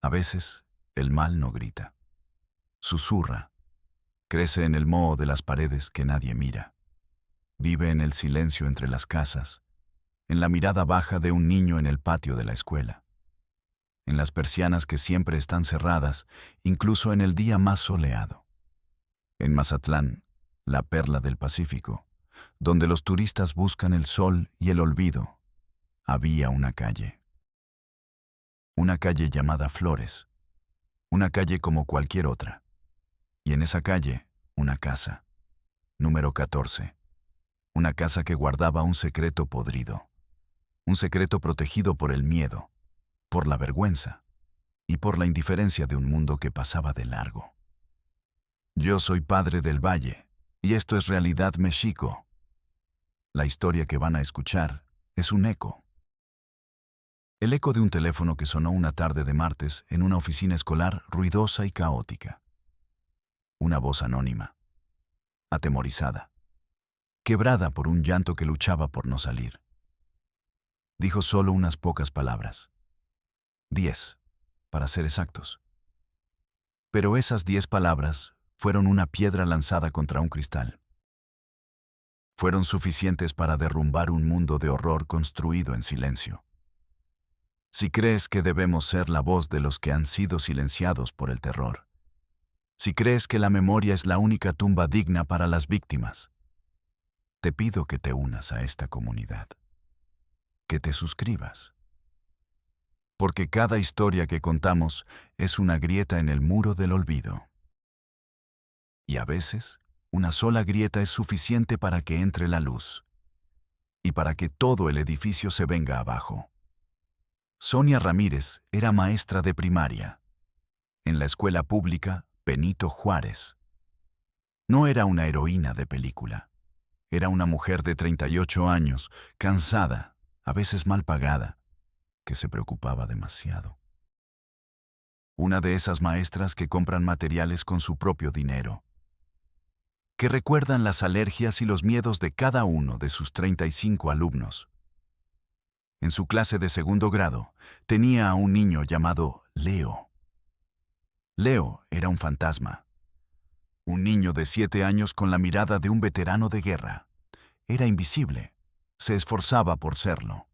A veces, el mal no grita. Susurra. Crece en el moho de las paredes que nadie mira. Vive en el silencio entre las casas, en la mirada baja de un niño en el patio de la escuela, en las persianas que siempre están cerradas, incluso en el día más soleado. En Mazatlán, la perla del Pacífico, donde los turistas buscan el sol y el olvido, había una calle. Una calle llamada Flores, una calle como cualquier otra. Y en esa calle, una casa, número 14, una casa que guardaba un secreto podrido, un secreto protegido por el miedo, por la vergüenza y por la indiferencia de un mundo que pasaba de largo. Yo soy Padre del Valle, y esto es Realidad Mexico. La historia que van a escuchar es un eco. El eco de un teléfono que sonó una tarde de martes en una oficina escolar ruidosa y caótica. Una voz anónima, atemorizada, quebrada por un llanto que luchaba por no salir. Dijo solo unas pocas palabras. 10, para ser exactos. Pero esas 10 palabras fueron una piedra lanzada contra un cristal. Fueron suficientes para derrumbar un mundo de horror construido en silencio. Si crees que debemos ser la voz de los que han sido silenciados por el terror, si crees que la memoria es la única tumba digna para las víctimas, te pido que te unas a esta comunidad, que te suscribas. Porque cada historia que contamos es una grieta en el muro del olvido. Y a veces, una sola grieta es suficiente para que entre la luz y para que todo el edificio se venga abajo. Sonia Ramírez era maestra de primaria en la escuela pública Benito Juárez. No era una heroína de película. Era una mujer de 38 años, cansada, a veces mal pagada, que se preocupaba demasiado. Una de esas maestras que compran materiales con su propio dinero, que recuerdan las alergias y los miedos de cada uno de sus 35 alumnos. En su clase de segundo grado, tenía a un niño llamado Leo. Leo era un fantasma. Un niño de 7 años con la mirada de un veterano de guerra. Era invisible. Se esforzaba por serlo.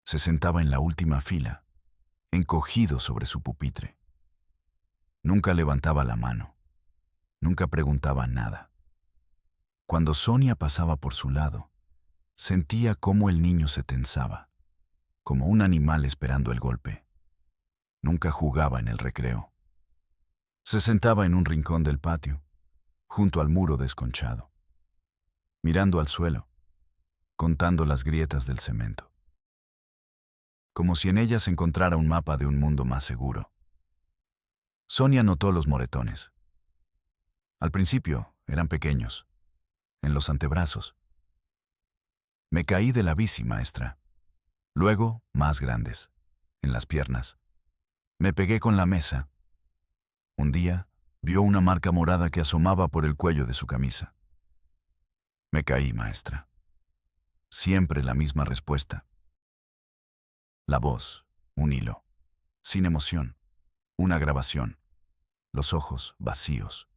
Se sentaba en la última fila, encogido sobre su pupitre. Nunca levantaba la mano. Nunca preguntaba nada. Cuando Sonia pasaba por su lado, sentía cómo el niño se tensaba, como un animal esperando el golpe. Nunca jugaba en el recreo. Se sentaba en un rincón del patio, junto al muro desconchado, mirando al suelo, contando las grietas del cemento. Como si en ellas encontrara un mapa de un mundo más seguro. Sonia notó los moretones. Al principio eran pequeños, en los antebrazos. Me caí de la bici, maestra. Luego, más grandes, en las piernas. Me pegué con la mesa. Un día, vio una marca morada que asomaba por el cuello de su camisa. Me caí, maestra. Siempre la misma respuesta. La voz, un hilo, sin emoción, una grabación, los ojos vacíos.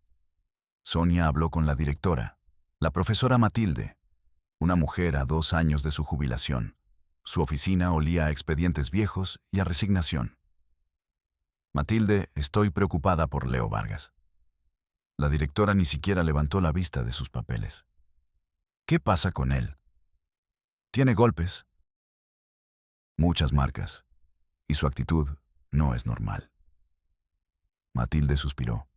Sonia habló con la directora, la profesora Matilde, una mujer a 2 años de su jubilación. Su oficina olía a expedientes viejos y a resignación. Matilde, estoy preocupada por Leo Vargas. La directora ni siquiera levantó la vista de sus papeles. ¿Qué pasa con él? Tiene golpes, muchas marcas, y su actitud no es normal. Matilde suspiró.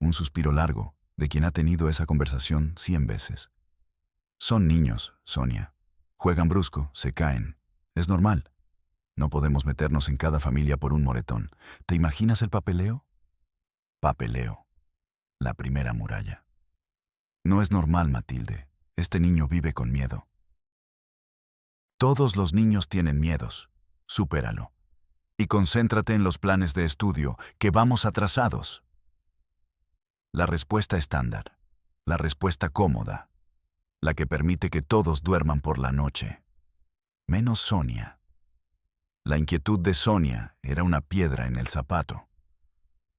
Un suspiro largo de quien ha tenido esa conversación 100 veces. Son niños, Sonia. Juegan brusco, se caen. Es normal. No podemos meternos en cada familia por un moretón. ¿Te imaginas el papeleo? Papeleo. La primera muralla. No es normal, Matilde. Este niño vive con miedo. Todos los niños tienen miedos. Supéralo. Y concéntrate en los planes de estudio, que vamos atrasados. La respuesta estándar. La respuesta cómoda. La que permite que todos duerman por la noche. Menos Sonia. La inquietud de Sonia era una piedra en el zapato,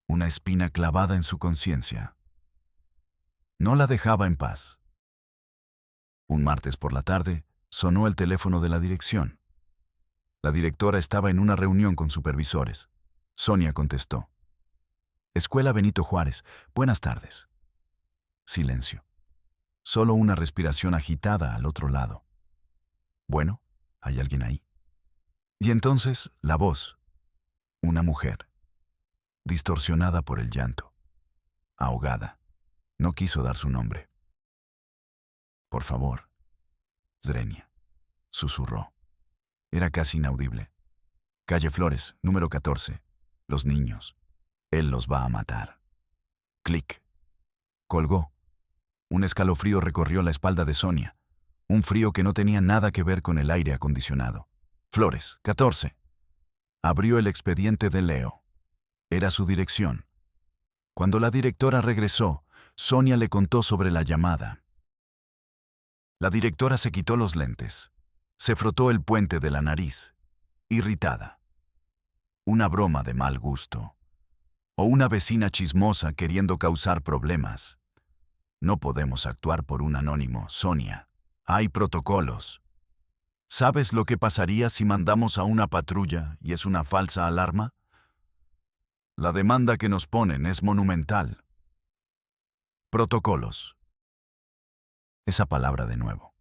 una espina clavada en su conciencia. No la dejaba en paz. Un martes por la tarde, sonó el teléfono de la dirección. La directora estaba en una reunión con supervisores. Sonia contestó. Escuela Benito Juárez, buenas tardes. Silencio. Solo una respiración agitada al otro lado. Bueno, ¿hay alguien ahí? Y entonces, la voz. Una mujer. Distorsionada por el llanto. Ahogada. No quiso dar su nombre. Por favor. Zrenia. Susurró. Era casi inaudible. Calle Flores, número 14. Los niños. Él los va a matar. Clic. Colgó. Un escalofrío recorrió la espalda de Sonia. Un frío que no tenía nada que ver con el aire acondicionado. Flores, 14. Abrió el expediente de Leo. Era su dirección. Cuando la directora regresó, Sonia le contó sobre la llamada. La directora se quitó los lentes. Se frotó el puente de la nariz, irritada. Una broma de mal gusto. O una vecina chismosa queriendo causar problemas. No podemos actuar por un anónimo, Sonia. Hay protocolos. ¿Sabes lo que pasaría si mandamos a una patrulla y es una falsa alarma? La demanda que nos ponen es monumental. Protocolos. Esa palabra de nuevo.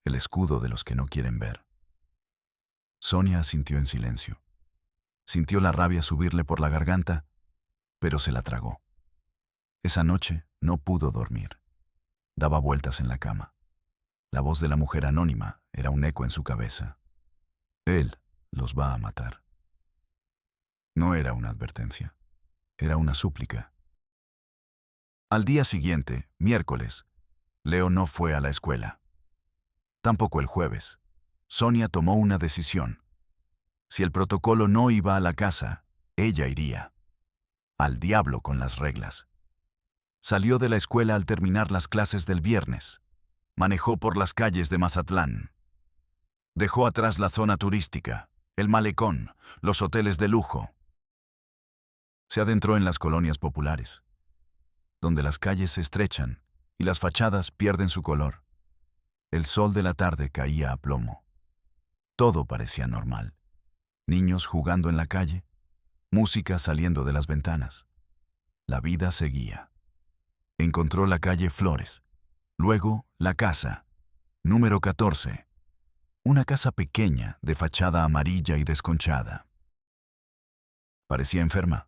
El escudo de los que no quieren ver. Sonia asintió en silencio. Sintió la rabia subirle por la garganta, pero se la tragó. Esa noche no pudo dormir. Daba vueltas en la cama. La voz de la mujer anónima era un eco en su cabeza. Él los va a matar. No era una advertencia. Era una súplica. Al día siguiente, miércoles, Leo no fue a la escuela. Tampoco el jueves. Sonia tomó una decisión. Si el protocolo no iba a la casa, ella iría. Al diablo con las reglas. Salió de la escuela al terminar las clases del viernes. Manejó por las calles de Mazatlán. Dejó atrás la zona turística, el malecón, los hoteles de lujo. Se adentró en las colonias populares, donde las calles se estrechan y las fachadas pierden su color. El sol de la tarde caía a plomo. Todo parecía normal. Niños jugando en la calle, música saliendo de las ventanas. La vida seguía. Encontró la calle Flores, luego la casa, número 14. Una casa pequeña de fachada amarilla y desconchada. Parecía enferma.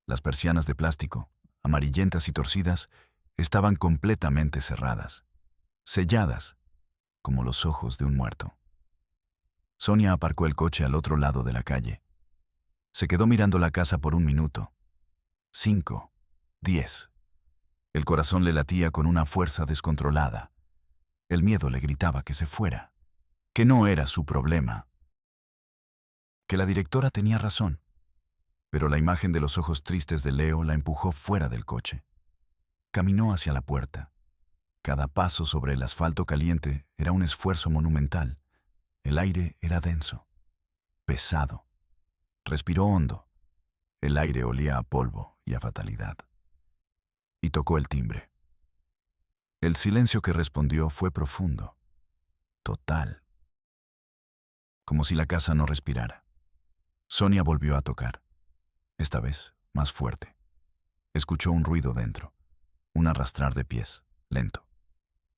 Las persianas de plástico, amarillentas y torcidas, estaban completamente cerradas, selladas, como los ojos de un muerto. Sonia aparcó el coche al otro lado de la calle. Se quedó mirando la casa por un minuto. 5, 10. El corazón le latía con una fuerza descontrolada. El miedo le gritaba que se fuera, que no era su problema, que la directora tenía razón. Pero la imagen de los ojos tristes de Leo la empujó fuera del coche. Caminó hacia la puerta. Cada paso sobre el asfalto caliente era un esfuerzo monumental. El aire era denso, pesado. Respiró hondo. El aire olía a polvo y a fatalidad. Y tocó el timbre. El silencio que respondió fue profundo, total, como si la casa no respirara. Sonia volvió a tocar, esta vez más fuerte. Escuchó un ruido dentro, un arrastrar de pies, lento,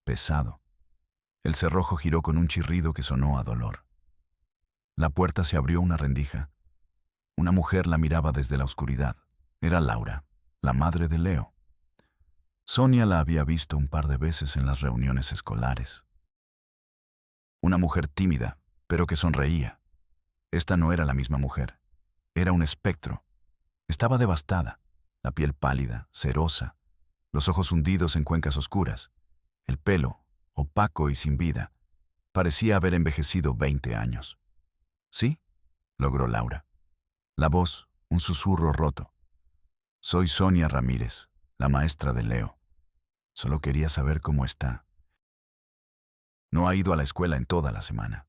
pesado. El cerrojo giró con un chirrido que sonó a dolor. La puerta se abrió una rendija. Una mujer la miraba desde la oscuridad. Era Laura, la madre de Leo. Sonia la había visto un par de veces en las reuniones escolares. Una mujer tímida, pero que sonreía. Esta no era la misma mujer. Era un espectro. Estaba devastada, la piel pálida, cerosa, los ojos hundidos en cuencas oscuras, el pelo, opaco y sin vida, parecía haber envejecido 20 años. ¿Sí?, logró Laura. La voz, un susurro roto. Soy Sonia Ramírez, la maestra de Leo. Solo quería saber cómo está. No ha ido a la escuela en toda la semana.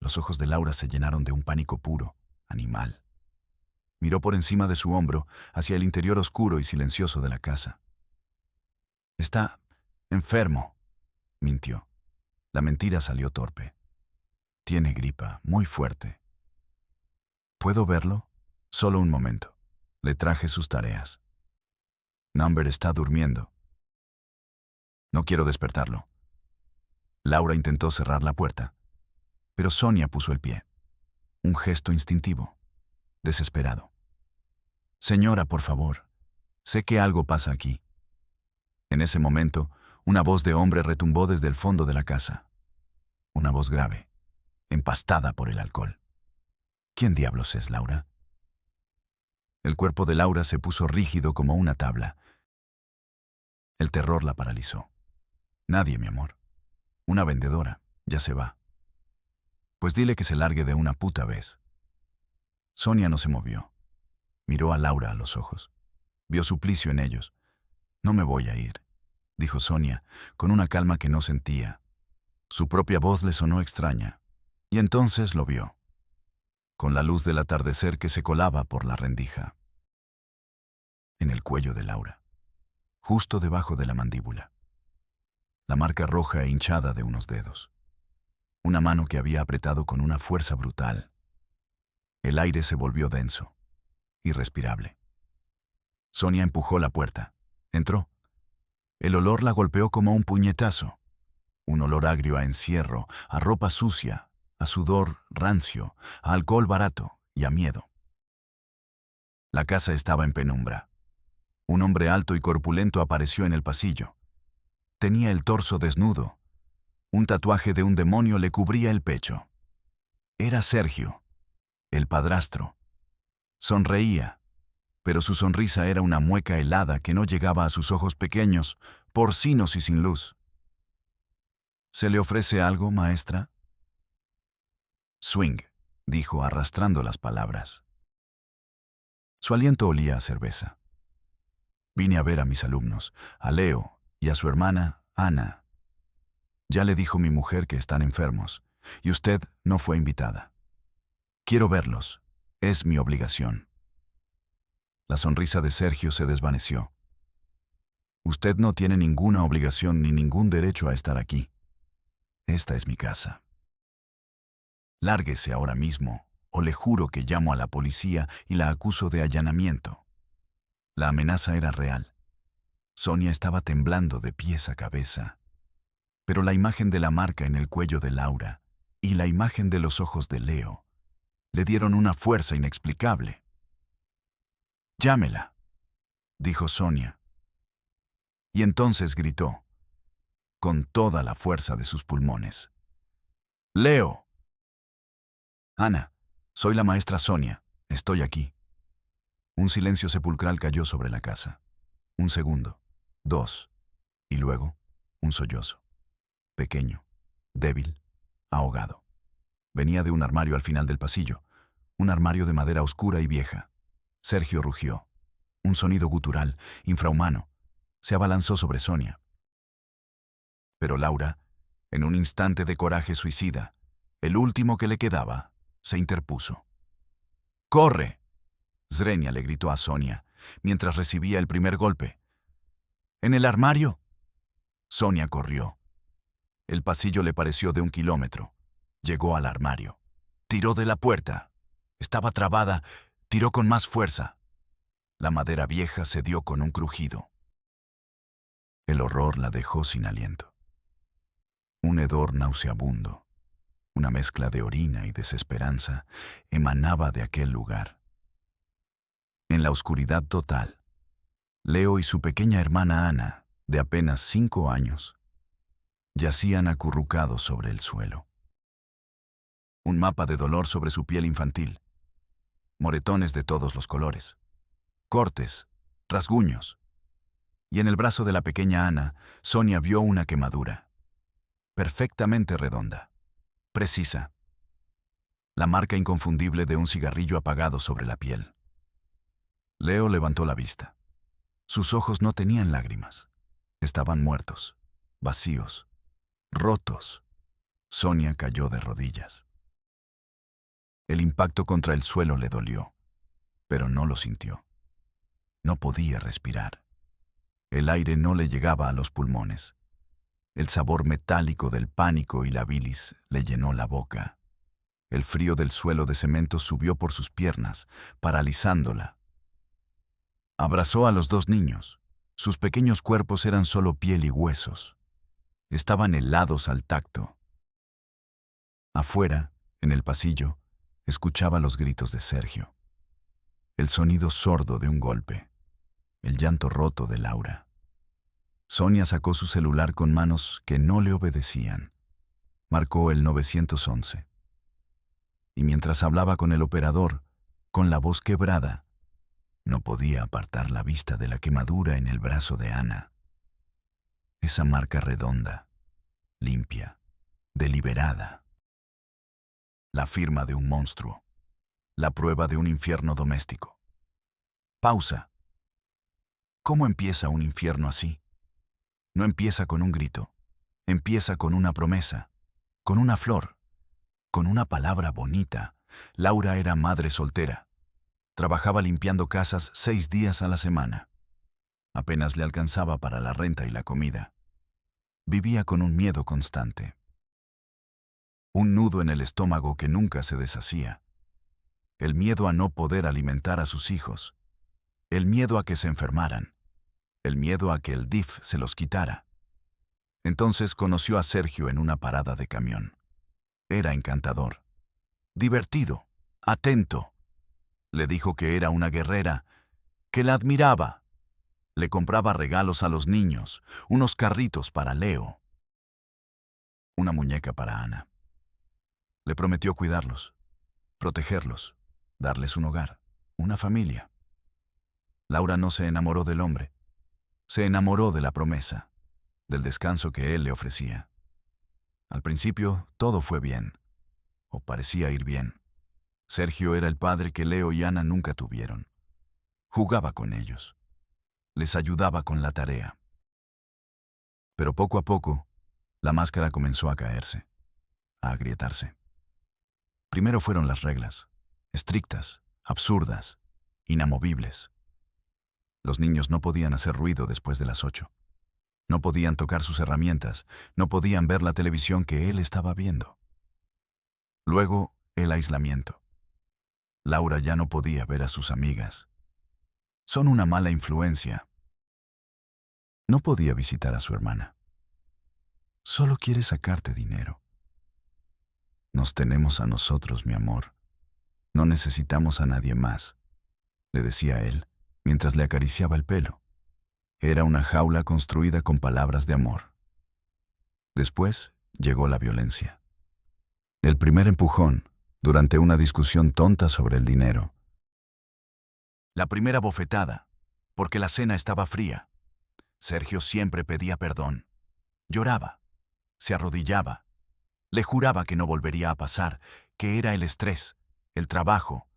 Los ojos de Laura se llenaron de un pánico puro, animal. Miró por encima de su hombro hacia el interior oscuro y silencioso de la casa. «Está enfermo», mintió. La mentira salió torpe. «Tiene gripa, muy fuerte». «¿Puedo verlo?» «Solo un momento. Le traje sus tareas». «Number está durmiendo». «No quiero despertarlo». Laura intentó cerrar la puerta, pero Sonia puso el pie. Un gesto instintivo, desesperado. «Señora, por favor, sé que algo pasa aquí». En ese momento, una voz de hombre retumbó desde el fondo de la casa. Una voz grave, empastada por el alcohol. «¿Quién diablos es, Laura?» El cuerpo de Laura se puso rígido como una tabla. El terror la paralizó. «Nadie, mi amor. Una vendedora. Ya se va». «Pues dile que se largue de una puta vez». Sonia no se movió. Miró a Laura a los ojos. Vio suplicio en ellos. «No me voy a ir», dijo Sonia, con una calma que no sentía. Su propia voz le sonó extraña. Y entonces lo vio, con la luz del atardecer que se colaba por la rendija. En el cuello de Laura, justo debajo de la mandíbula. La marca roja e hinchada de unos dedos. Una mano que había apretado con una fuerza brutal. El aire se volvió denso, irrespirable. Sonia empujó la puerta. Entró. El olor la golpeó como un puñetazo. Un olor agrio a encierro, a ropa sucia, a sudor rancio, a alcohol barato y a miedo. La casa estaba en penumbra. Un hombre alto y corpulento apareció en el pasillo. Tenía el torso desnudo. Un tatuaje de un demonio le cubría el pecho. Era Sergio, el padrastro. Sonreía, pero su sonrisa era una mueca helada que no llegaba a sus ojos pequeños, porcinos y sin luz. «¿Se le ofrece algo, maestra?» «Swing», dijo arrastrando las palabras. Su aliento olía a cerveza. «Vine a ver a mis alumnos, a Leo y a su hermana, Ana. Ya le dijo mi mujer que están enfermos, y usted no fue invitada. Quiero verlos. Es mi obligación». La sonrisa de Sergio se desvaneció. «Usted no tiene ninguna obligación ni ningún derecho a estar aquí. Esta es mi casa. Lárguese ahora mismo, o le juro que llamo a la policía y la acuso de allanamiento». La amenaza era real. Sonia estaba temblando de pies a cabeza. Pero la imagen de la marca en el cuello de Laura y la imagen de los ojos de Leo le dieron una fuerza inexplicable. «Llámela», dijo Sonia. Y entonces gritó, con toda la fuerza de sus pulmones. «Leo». «Ana, soy la maestra Sonia. Estoy aquí». Un silencio sepulcral cayó sobre la casa. Un segundo, dos, y luego un sollozo. Pequeño, débil, ahogado. Venía de un armario al final del pasillo, un armario de madera oscura y vieja. Sergio rugió. Un sonido gutural, infrahumano. Se abalanzó sobre Sonia. Pero Laura, en un instante de coraje suicida, el último que le quedaba, se interpuso. «¡Corre!», Zrenia le gritó a Sonia, mientras recibía el primer golpe. «¿En el armario?». Sonia corrió. El pasillo le pareció de 1 kilómetro. Llegó al armario. Tiró de la puerta. Estaba trabada. Tiró con más fuerza. La madera vieja cedió con un crujido. El horror la dejó sin aliento. Un hedor nauseabundo, una mezcla de orina y desesperanza, emanaba de aquel lugar. En la oscuridad total, Leo y su pequeña hermana Ana, de apenas 5 años, yacían acurrucados sobre el suelo. Un mapa de dolor sobre su piel infantil. Moretones de todos los colores. Cortes, rasguños. Y en el brazo de la pequeña Ana, Sonia vio una quemadura. Perfectamente redonda. Precisa. La marca inconfundible de un cigarrillo apagado sobre la piel. Leo levantó la vista. Sus ojos no tenían lágrimas. Estaban muertos, vacíos, rotos. Sonia cayó de rodillas. El impacto contra el suelo le dolió, pero no lo sintió. No podía respirar. El aire no le llegaba a los pulmones. El sabor metálico del pánico y la bilis le llenó la boca. El frío del suelo de cemento subió por sus piernas, paralizándola. Abrazó a los dos niños. Sus pequeños cuerpos eran solo piel y huesos. Estaban helados al tacto. Afuera, en el pasillo, escuchaba los gritos de Sergio. El sonido sordo de un golpe. El llanto roto de Laura. Sonia sacó su celular con manos que no le obedecían. Marcó el 911. Y mientras hablaba con el operador, con la voz quebrada, no podía apartar la vista de la quemadura en el brazo de Ana. Esa marca redonda, limpia, deliberada. La firma de un monstruo. La prueba de un infierno doméstico. Pausa. ¿Cómo empieza un infierno así? No empieza con un grito. Empieza con una promesa, con una flor, con una palabra bonita. Laura era madre soltera. Trabajaba limpiando casas 6 días a la semana. Apenas le alcanzaba para la renta y la comida. Vivía con un miedo constante. Un nudo en el estómago que nunca se deshacía. El miedo a no poder alimentar a sus hijos. El miedo a que se enfermaran. El miedo a que el DIF se los quitara. Entonces conoció a Sergio en una parada de camión. Era encantador. Divertido. Atento. Le dijo que era una guerrera, que la admiraba. Le compraba regalos a los niños, unos carritos para Leo. Una muñeca para Ana. Le prometió cuidarlos, protegerlos, darles un hogar, una familia. Laura no se enamoró del hombre. Se enamoró de la promesa, del descanso que él le ofrecía. Al principio, todo fue bien, o parecía ir bien. Sergio era el padre que Leo y Ana nunca tuvieron. Jugaba con ellos. Les ayudaba con la tarea. Pero poco a poco, la máscara comenzó a caerse, a agrietarse. Primero fueron las reglas, estrictas, absurdas, inamovibles. Los niños no podían hacer ruido después de las 8. No podían tocar sus herramientas, no podían ver la televisión que él estaba viendo. Luego, el aislamiento. Laura ya no podía ver a sus amigas. Son una mala influencia. No podía visitar a su hermana. Solo quiere sacarte dinero. Nos tenemos a nosotros, mi amor. No necesitamos a nadie más, le decía él, mientras le acariciaba el pelo. Era una jaula construida con palabras de amor. Después llegó la violencia. El primer empujón, durante una discusión tonta sobre el dinero. La primera bofetada, porque la cena estaba fría. Sergio siempre pedía perdón. Lloraba, se arrodillaba. Le juraba que no volvería a pasar, que era el estrés, el trabajo,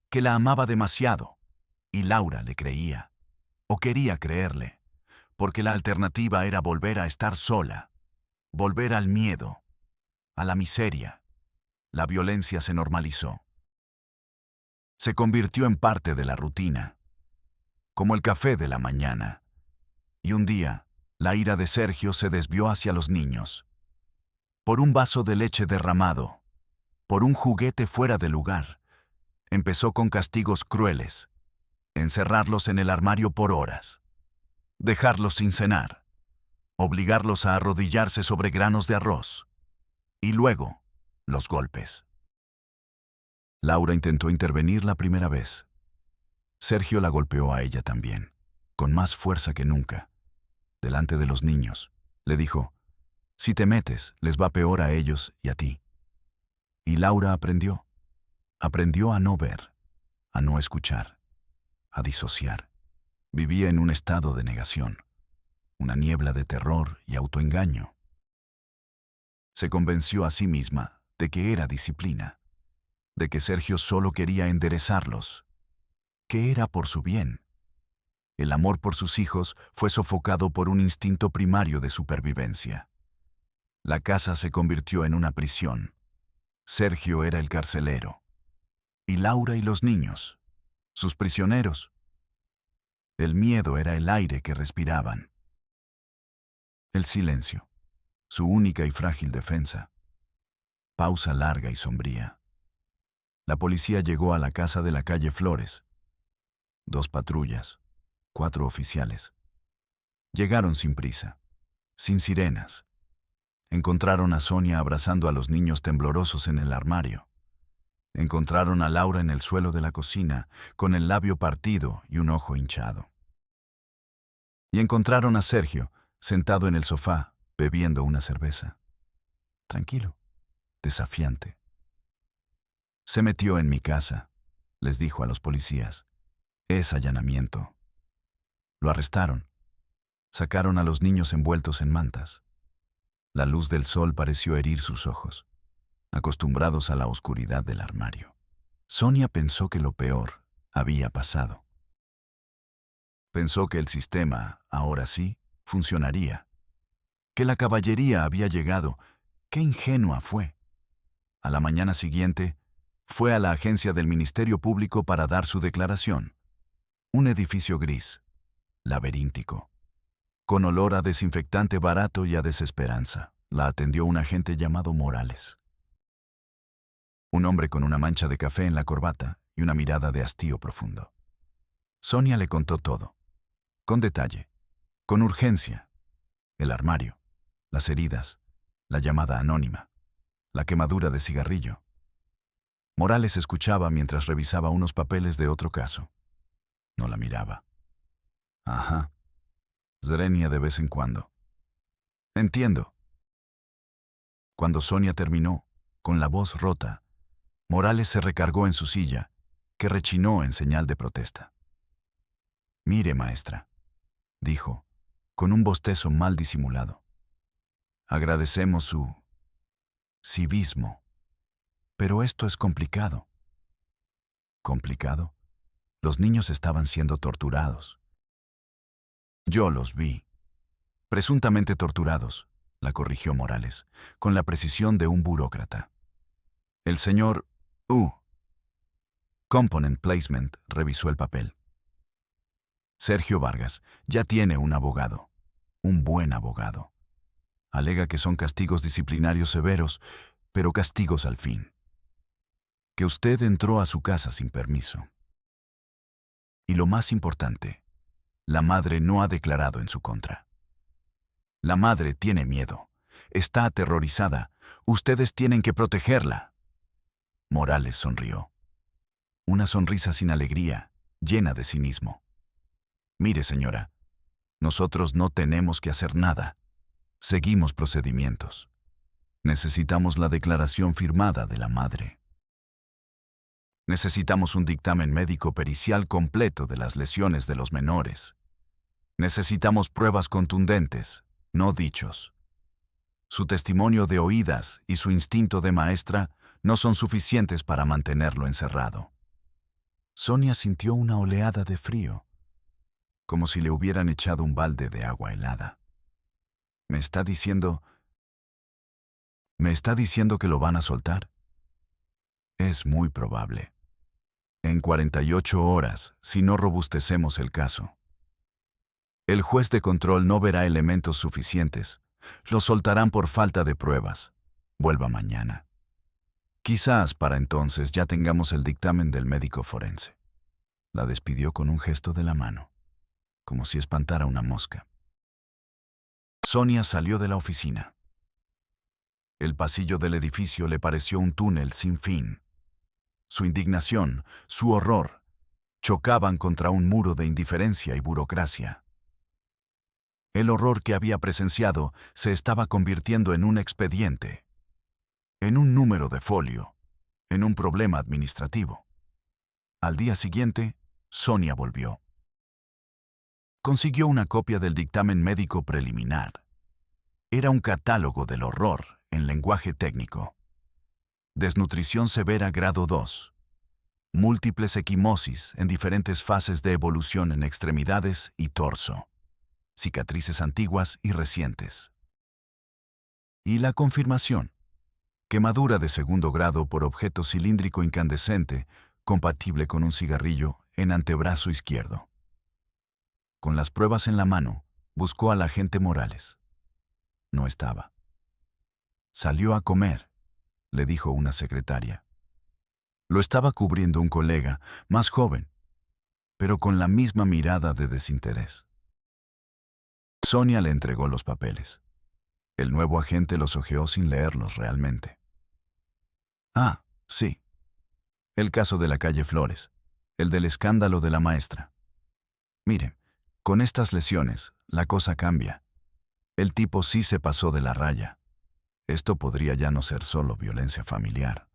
que la amaba demasiado. Y Laura le creía, o quería creerle, porque la alternativa era volver a estar sola, volver al miedo, a la miseria. La violencia se normalizó. Se convirtió en parte de la rutina, como el café de la mañana. Y un día, la ira de Sergio se desvió hacia los niños. Por un vaso de leche derramado, por un juguete fuera de lugar. Empezó con castigos crueles. Encerrarlos en el armario por horas. Dejarlos sin cenar. Obligarlos a arrodillarse sobre granos de arroz. Y luego, los golpes. Laura intentó intervenir la primera vez. Sergio la golpeó a ella también, con más fuerza que nunca. Delante de los niños, le dijo, si te metes, les va peor a ellos y a ti. Y Laura aprendió. Aprendió a no ver, a no escuchar, a disociar. Vivía en un estado de negación, una niebla de terror y autoengaño. Se convenció a sí misma de que era disciplina, de que Sergio solo quería enderezarlos, que era por su bien. El amor por sus hijos fue sofocado por un instinto primario de supervivencia. La casa se convirtió en una prisión. Sergio era el carcelero. Y Laura y los niños, sus prisioneros. El miedo era el aire que respiraban. El silencio, su única y frágil defensa. Pausa larga y sombría. La policía llegó a la casa de la calle Flores. 2 patrullas, 4 oficiales. Llegaron sin prisa, sin sirenas. Encontraron a Sonia abrazando a los niños temblorosos en el armario. Encontraron a Laura en el suelo de la cocina, con el labio partido y un ojo hinchado. Y encontraron a Sergio, sentado en el sofá, bebiendo una cerveza. Tranquilo, desafiante. Se metió en mi casa, les dijo a los policías. Es allanamiento. Lo arrestaron. Sacaron a los niños envueltos en mantas. La luz del sol pareció herir sus ojos, acostumbrados a la oscuridad del armario. Sonia pensó que lo peor había pasado. Pensó que el sistema, ahora sí, funcionaría. Que la caballería había llegado. ¡Qué ingenua fue! A la mañana siguiente, fue a la agencia del Ministerio Público para dar su declaración. Un edificio gris, laberíntico, con olor a desinfectante barato y a desesperanza. La atendió un agente llamado Morales. Un hombre con una mancha de café en la corbata y una mirada de hastío profundo. Sonia le contó todo, con detalle, con urgencia. El armario, las heridas, la llamada anónima, la quemadura de cigarrillo. Morales escuchaba mientras revisaba unos papeles de otro caso. No la miraba. Ajá. Zrenia de vez en cuando. Entiendo. Cuando Sonia terminó, con la voz rota, Morales se recargó en su silla, que rechinó en señal de protesta. Mire, maestra, dijo, con un bostezo mal disimulado. Agradecemos su civismo, pero esto es complicado. ¿Complicado? Los niños estaban siendo torturados. Yo los vi. Presuntamente torturados, la corrigió Morales, con la precisión de un burócrata. El señor Component Placement revisó el papel. Sergio Vargas ya tiene un abogado, un buen abogado. Alega que son castigos disciplinarios severos, pero castigos al fin. Que usted entró a su casa sin permiso. Y lo más importante, la madre no ha declarado en su contra. La madre tiene miedo, está aterrorizada, ustedes tienen que protegerla. Morales sonrió. Una sonrisa sin alegría, llena de cinismo. Mire, señora, nosotros no tenemos que hacer nada. Seguimos procedimientos. Necesitamos la declaración firmada de la madre. Necesitamos un dictamen médico pericial completo de las lesiones de los menores. Necesitamos pruebas contundentes, no dichos. Su testimonio de oídas y su instinto de maestra no son suficientes para mantenerlo encerrado. Sonia sintió una oleada de frío, como si le hubieran echado un balde de agua helada. ¿Me está diciendo que lo van a soltar? Es muy probable. En 48 horas, si no robustecemos el caso. El juez de control no verá elementos suficientes. Lo soltarán por falta de pruebas. Vuelva mañana. Quizás para entonces ya tengamos el dictamen del médico forense. La despidió con un gesto de la mano, como si espantara una mosca. Sonia salió de la oficina. El pasillo del edificio le pareció un túnel sin fin. Su indignación, su horror, chocaban contra un muro de indiferencia y burocracia. El horror que había presenciado se estaba convirtiendo en un expediente, en un número de folio, en un problema administrativo. Al día siguiente, Sonia volvió. Consiguió una copia del dictamen médico preliminar. Era un catálogo del horror en lenguaje técnico. Desnutrición severa grado 2. Múltiples equimosis en diferentes fases de evolución en extremidades y torso. Cicatrices antiguas y recientes. Y la confirmación. Quemadura de segundo grado por objeto cilíndrico incandescente compatible con un cigarrillo, en antebrazo izquierdo. Con las pruebas en la mano, buscó al agente Morales. No estaba. Salió a comer, le dijo una secretaria. Lo estaba cubriendo un colega, más joven, pero con la misma mirada de desinterés. Sonia le entregó los papeles. El nuevo agente los hojeó sin leerlos realmente. Ah, sí. El caso de la calle Flores, el del escándalo de la maestra. Mire, con estas lesiones, la cosa cambia. El tipo sí se pasó de la raya. Esto podría ya no ser solo violencia familiar.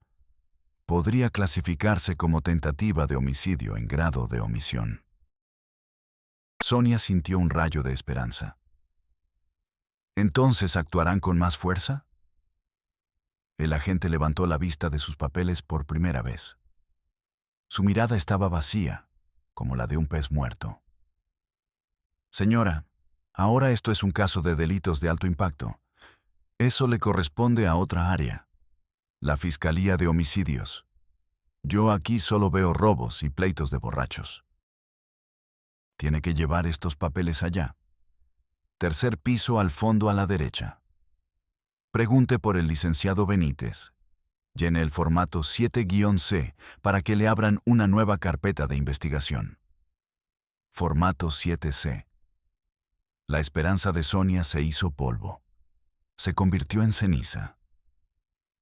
Podría clasificarse como tentativa de homicidio en grado de omisión. Sonia sintió un rayo de esperanza. ¿Entonces actuarán con más fuerza? El agente levantó la vista de sus papeles por primera vez. Su mirada estaba vacía, como la de un pez muerto. Señora, ahora esto es un caso de delitos de alto impacto. Eso le corresponde a otra área, la Fiscalía de Homicidios. Yo aquí solo veo robos y pleitos de borrachos. Tiene que llevar estos papeles allá. Tercer piso al fondo a la derecha. Pregunte por el licenciado Benítez. Llene el formato 7-C para que le abran una nueva carpeta de investigación. Formato 7C. La esperanza de Sonia se hizo polvo. Se convirtió en ceniza.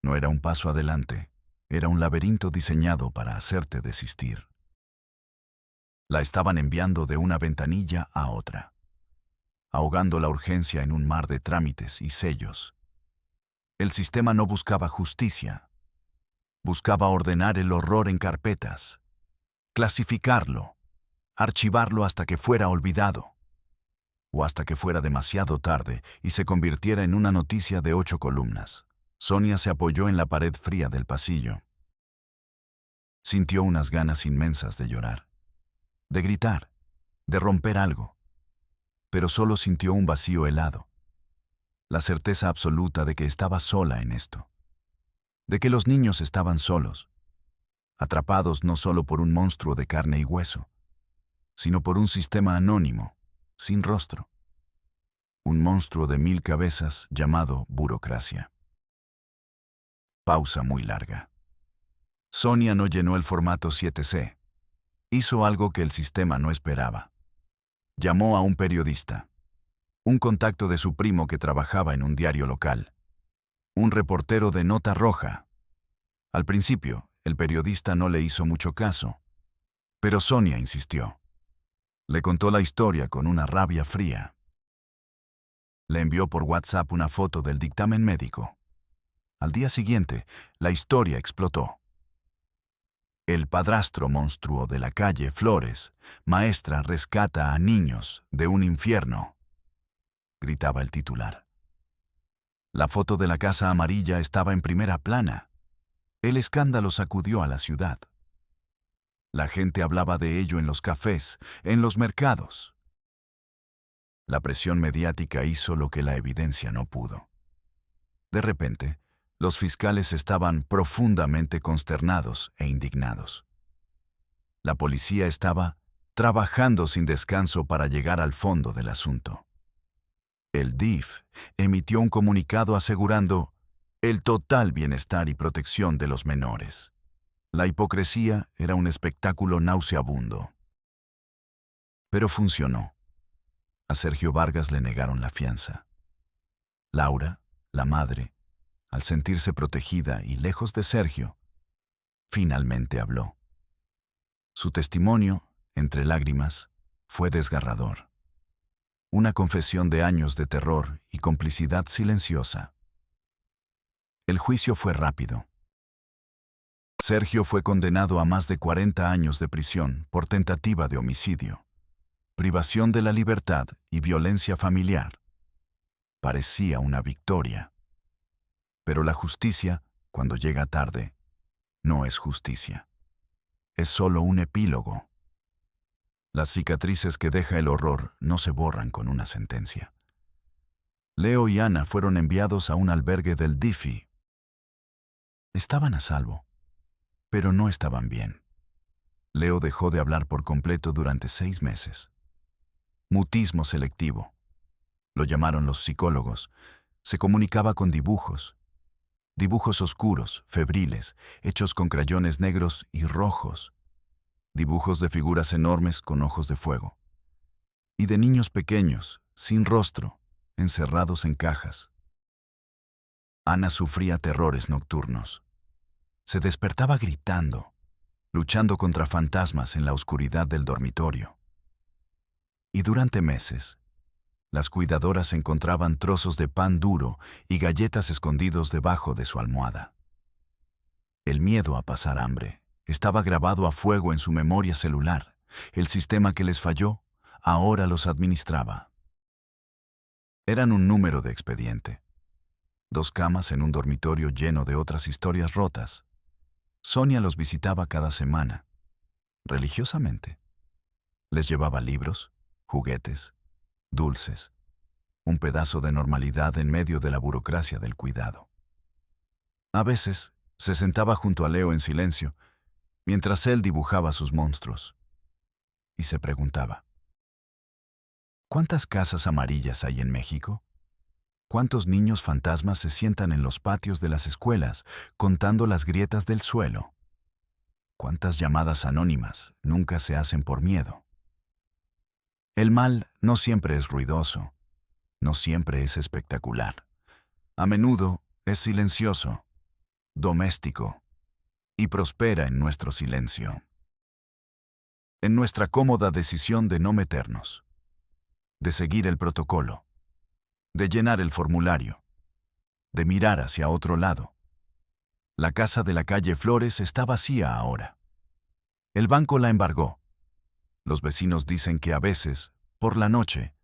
No era un paso adelante, era un laberinto diseñado para hacerte desistir. La estaban enviando de una ventanilla a otra, ahogando la urgencia en un mar de trámites y sellos. El sistema no buscaba justicia. Buscaba ordenar el horror en carpetas, clasificarlo, archivarlo hasta que fuera olvidado, o hasta que fuera demasiado tarde y se convirtiera en una noticia de 8 columnas. Sonia se apoyó en la pared fría del pasillo. Sintió unas ganas inmensas de llorar, de gritar, de romper algo, pero solo sintió un vacío helado, la certeza absoluta de que estaba sola en esto, de que los niños estaban solos, atrapados no solo por un monstruo de carne y hueso, sino por un sistema anónimo, sin rostro, un monstruo de 1000 cabezas llamado burocracia. Pausa muy larga. Sonia no llenó el formato 7C. Hizo algo que el sistema no esperaba. Llamó a un periodista, un contacto de su primo que trabajaba en un diario local, un reportero de nota roja. Al principio, el periodista no le hizo mucho caso, pero Sonia insistió. Le contó la historia con una rabia fría. Le envió por WhatsApp una foto del dictamen médico. Al día siguiente, la historia explotó. El padrastro monstruo de la calle Flores, maestra rescata a niños de un infierno, gritaba el titular. La foto de la casa amarilla estaba en primera plana. El escándalo sacudió a la ciudad. La gente hablaba de ello en los cafés, en los mercados. La presión mediática hizo lo que la evidencia no pudo. De repente, los fiscales estaban profundamente consternados e indignados. La policía estaba trabajando sin descanso para llegar al fondo del asunto. El DIF emitió un comunicado asegurando el total bienestar y protección de los menores. La hipocresía era un espectáculo nauseabundo. Pero funcionó. A Sergio Vargas le negaron la fianza. Laura, la madre, al sentirse protegida y lejos de Sergio, finalmente habló. Su testimonio, entre lágrimas, fue desgarrador. Una confesión de años de terror y complicidad silenciosa. El juicio fue rápido. Sergio fue condenado a más de 40 años de prisión por tentativa de homicidio, privación de la libertad y violencia familiar. Parecía una victoria. Pero la justicia, cuando llega tarde, no es justicia. Es solo un epílogo. Las cicatrices que deja el horror no se borran con una sentencia. Leo y Ana fueron enviados a un albergue del DIFI. Estaban a salvo, pero no estaban bien. Leo dejó de hablar por completo durante 6 meses. Mutismo selectivo. Lo llamaron los psicólogos. Se comunicaba con dibujos. Dibujos oscuros, febriles, hechos con crayones negros y rojos. Dibujos de figuras enormes con ojos de fuego. Y de niños pequeños, sin rostro, encerrados en cajas. Ana sufría terrores nocturnos. Se despertaba gritando, luchando contra fantasmas en la oscuridad del dormitorio. Y durante meses, las cuidadoras encontraban trozos de pan duro y galletas escondidos debajo de su almohada. El miedo a pasar hambre estaba grabado a fuego en su memoria celular. El sistema que les falló ahora los administraba. Eran un número de expediente. 2 camas en un dormitorio lleno de otras historias rotas. Sonia los visitaba cada semana, religiosamente. Les llevaba libros, juguetes, dulces, un pedazo de normalidad en medio de la burocracia del cuidado. A veces, se sentaba junto a Leo en silencio, mientras él dibujaba sus monstruos, y se preguntaba: ¿cuántas casas amarillas hay en México? ¿Cuántos niños fantasmas se sientan en los patios de las escuelas contando las grietas del suelo? ¿Cuántas llamadas anónimas nunca se hacen por miedo? El mal no siempre es ruidoso, no siempre es espectacular. A menudo es silencioso, doméstico, y prospera en nuestro silencio. En nuestra cómoda decisión de no meternos, de seguir el protocolo, de llenar el formulario, de mirar hacia otro lado. La casa de la calle Flores está vacía ahora. El banco la embargó. Los vecinos dicen que a veces, por la noche,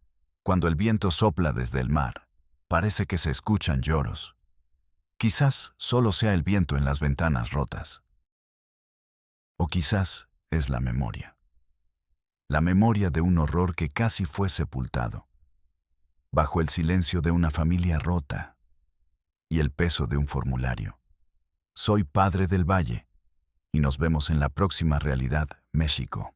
cuando el viento sopla desde el mar, parece que se escuchan lloros. Quizás solo sea el viento en las ventanas rotas. O quizás es la memoria. La memoria de un horror que casi fue sepultado, bajo el silencio de una familia rota y el peso de un formulario. Soy Padre del Valle, y nos vemos en la próxima Realidad México.